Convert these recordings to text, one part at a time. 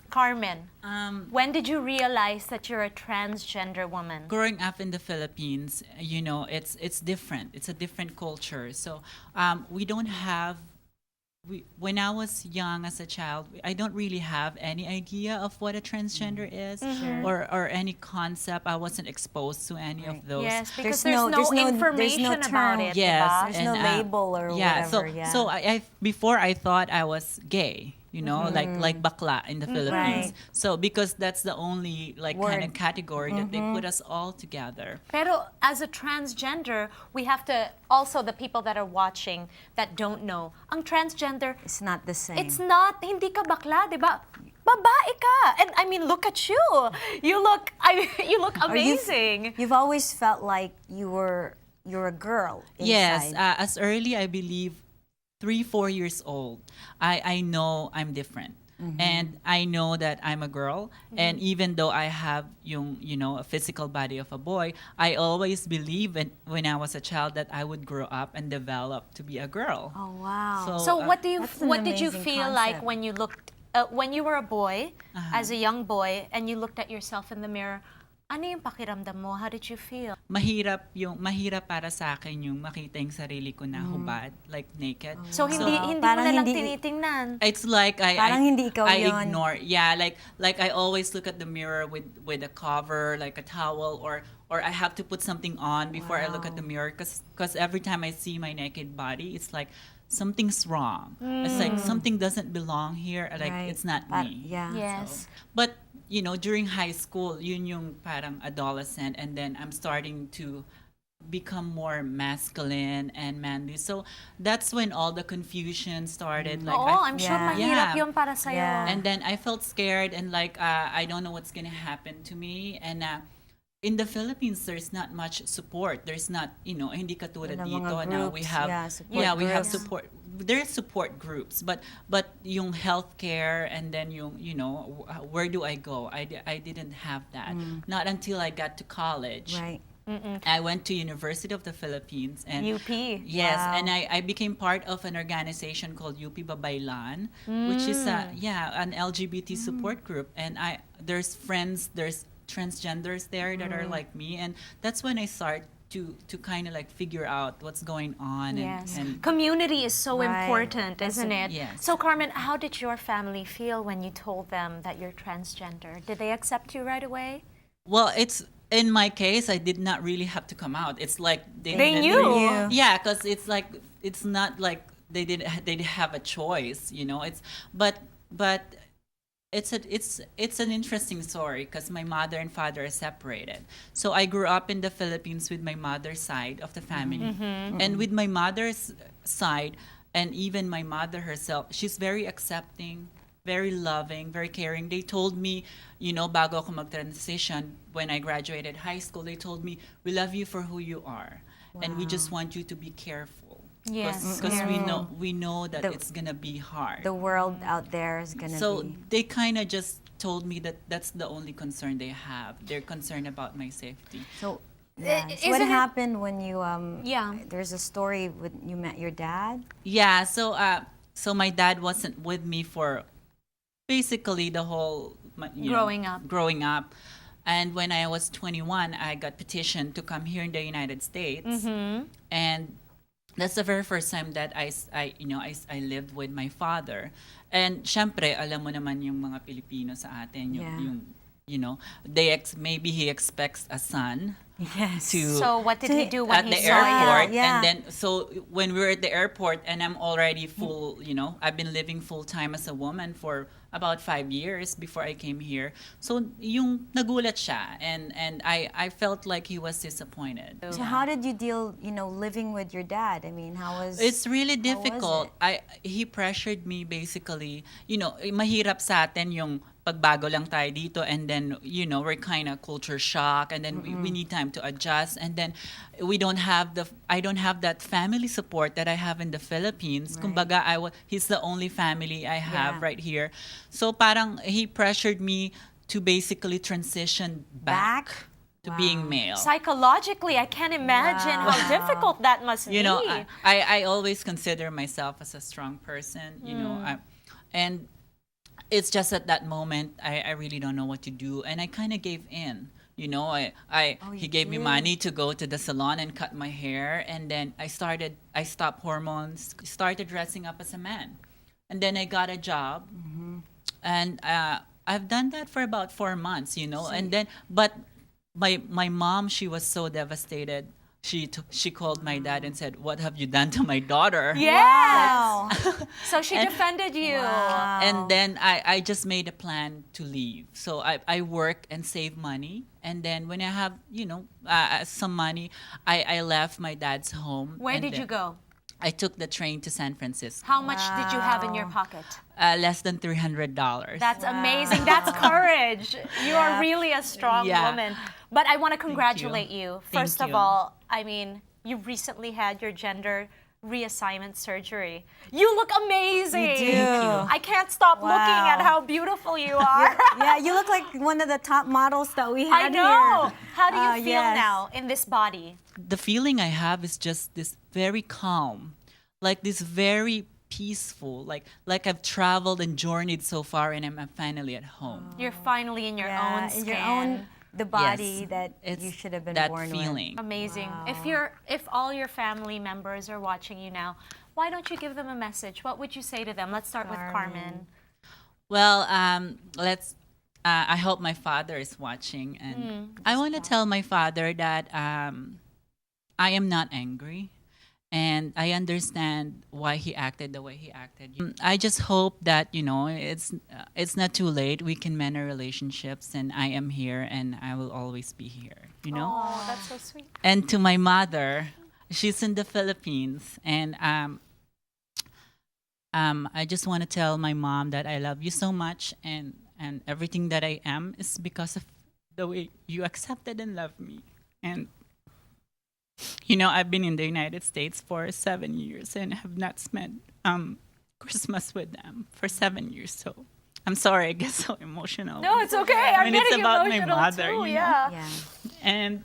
Carmen, when did you realize that you're a transgender woman? Growing up in the Philippines, it's different. It's a different culture. So we don't have. When I was young as a child, I don't really have any idea of what a transgender is, or any concept. I wasn't exposed to any of those. Yes, because there's no information about it. Yes, diba? There's no label or whatever. So before I thought I was gay, like bakla in the Philippines. Right. So because that's the only kind of Word. category that they put us all together. Pero as a transgender, we have to, also the people that are watching that don't know, ang transgender, It's not the same. it's not, hindi ka bakla, di ba? Babae ka. And I mean, look at you. You look Or amazing. You've always felt like you're a girl inside. Yes, as early, I believe, 3-4 years old, I know I'm different. And I know that I'm a girl. And even though I have a physical body of a boy, I always believed when I was a child that I would grow up and develop to be a girl. Oh, wow. So what That's an what did you amazing feel like concept. when you looked when you were a boy, as a young boy, and you looked at yourself in the mirror? Ano yung pakiramdam mo? How did you feel? Mahirap para sa akin yung makita yung sarili ko na hubad, like naked. So hindi mo parang na lang hindi- Oh. tinitingnan. It's like Parang hindi ikaw I yun. ignore. Yeah, like I always look at the mirror with a cover, like a towel, or I have to put something on before I look at the mirror, because every time I see my naked body, it's like something's wrong. It's like something doesn't belong here. Like Right. it's not But- me. yeah. Yes. But during high school, yun yung parang adolescent, and then I'm starting to become more masculine and manly. So that's when all the confusion started. Like Oo, I'm sure Yeah. mahirap Yeah. yun para sa'yo. Yeah. and then I felt scared, and I don't know what's gonna happen to me. And in the Philippines, there's not much support. There's not, hindi katulad Wala mga dito na we groups, have, support we have groups. support. There's support groups, but yung healthcare, and then where do I go? I didn't have that. Not until I got to college. Right. I went to University of the Philippines, and UP. yes, Wow. and I became part of an organization called UP Babaylan, which is an LGBT support group, and there's transgenders there that are like me, and that's when I start to kind of like figure out what's going on. Yes. And Community is so Right. important, isn't it? Yes. So Carmen, how did your family feel when you told them that you're transgender? Did they accept you right away? well, it's in my case, I did not really have to come out. It's like They didn't knew. really- Yeah, because it's like it's not like they have a choice. But it's an interesting story, because my mother and father are separated. So I grew up in the Philippines with my mother's side of the family, and with my mother's side, and even my mother herself, she's very accepting, very loving, very caring. They told me, bago ako mag-transition, when I graduated high school, they told me, we love you for who you are, and we just want you to be careful. Yes. Because we know that it's gonna be hard. The world out there is gonna So be. they kind of just told me that that's the only concern they have. They're concerned about my safety. So, yeah. So isn't what it- happened when you Yeah. There's a story when you met your dad. Yeah. So my dad wasn't with me for basically the whole growing up. And when I was 21, I got petitioned to come here in the United States, and that's the very first time that I lived with my father. And syempre, alam mo naman yung mga Pilipino sa atin, maybe he expects a son Yes. to So what did he do when at he the saw you? airport. Yeah. And then so when we were at the airport, and I'm already full, I've been living full time as a woman for about 5 years before I came here. So yung nagulat siya, and I felt like he was disappointed. So how did you deal, living with your dad? I mean, how was? It's really how was difficult. He pressured me basically. Mahirap sa atin yung pagbago lang tayo dito, and then we're kind of culture shock, and then we need time to adjust, and then I don't have that family support that I have in the Philippines. Right. Kumbaga he's the only family I have Yeah. right here. So parang he pressured me to basically transition back to being Wow. male. Psychologically, I can't imagine how Wow. difficult that must be. I always consider myself as a strong person, and it's just at that moment I really don't know what to do, and I kind of gave in. You know, he gave me money to go to the salon and cut my hair, and then I stopped hormones, started dressing up as a man, and then I got a job, and I've done that for about 4 months, you know, and then but my mom, she was so devastated. She called my dad and said, "What have you done to my daughter?" Yes. Wow. So she defended you. Wow. And then I just made a plan to leave. So I work and save money. And then when I have, you know, some money, I left my dad's home. Where and did you then go? I took the train to San Francisco. How much did you have in your Wow. pocket? Less than $300. That's Wow. amazing. That's courage. You are really a strong Yeah. woman. But I want to congratulate you. Thank First of you. all, I mean, you recently had your gender reassignment surgery. You look amazing. You do. Thank you. I can't stop looking Wow. at how beautiful you are. Yeah, you look like one of the top models that we I had know. here. How do you feel Yes. now in this body? The feeling I have is just this very calm, like this very peaceful, like I've traveled and journeyed so far, and I'm finally at home. You're finally in your Yeah, own in skin. your own, the body Yes. that It's you should have been that born feeling. Amazing. Wow. If all your family members are watching you now, why don't you give them a message? What would you say to them? Let's start with Carmen. Well, let's. I hope my father is watching, and I want to tell my father that I am not angry, and I understand why he acted the way he acted. I just hope that, you know, it's not too late. We can mend our relationships, and I am here, and I will always be here. You know. Oh, that's so sweet. And to my mother, she's in the Philippines, and I just want to tell my mom that I love you so much, and everything that I am is because of the way you accepted and loved me. And you know, I've been in the United States for 7 years and have not spent Christmas with them for 7 years. So I'm sorry, I get so emotional. No, it's okay. I'm When it's getting about my emotional mother, too. you know? Yeah. Yeah. And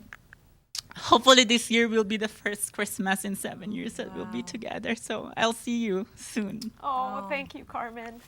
hopefully this year will be the first Christmas in 7 years that we'll be together. So I'll see you soon. Oh, thank you, Carmen.